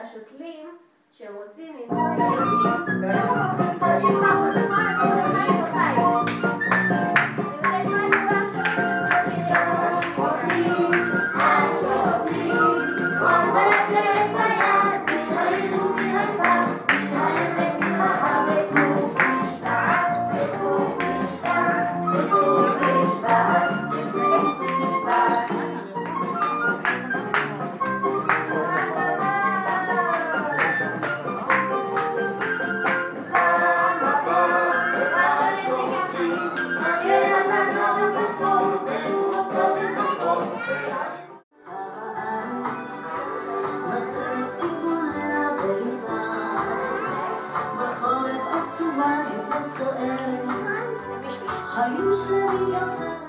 שהשותלים שהם רוצים למצוא ילדים צועדים ככה, נכון? אז הם עדיין אותיים. חיים שלמים יוצא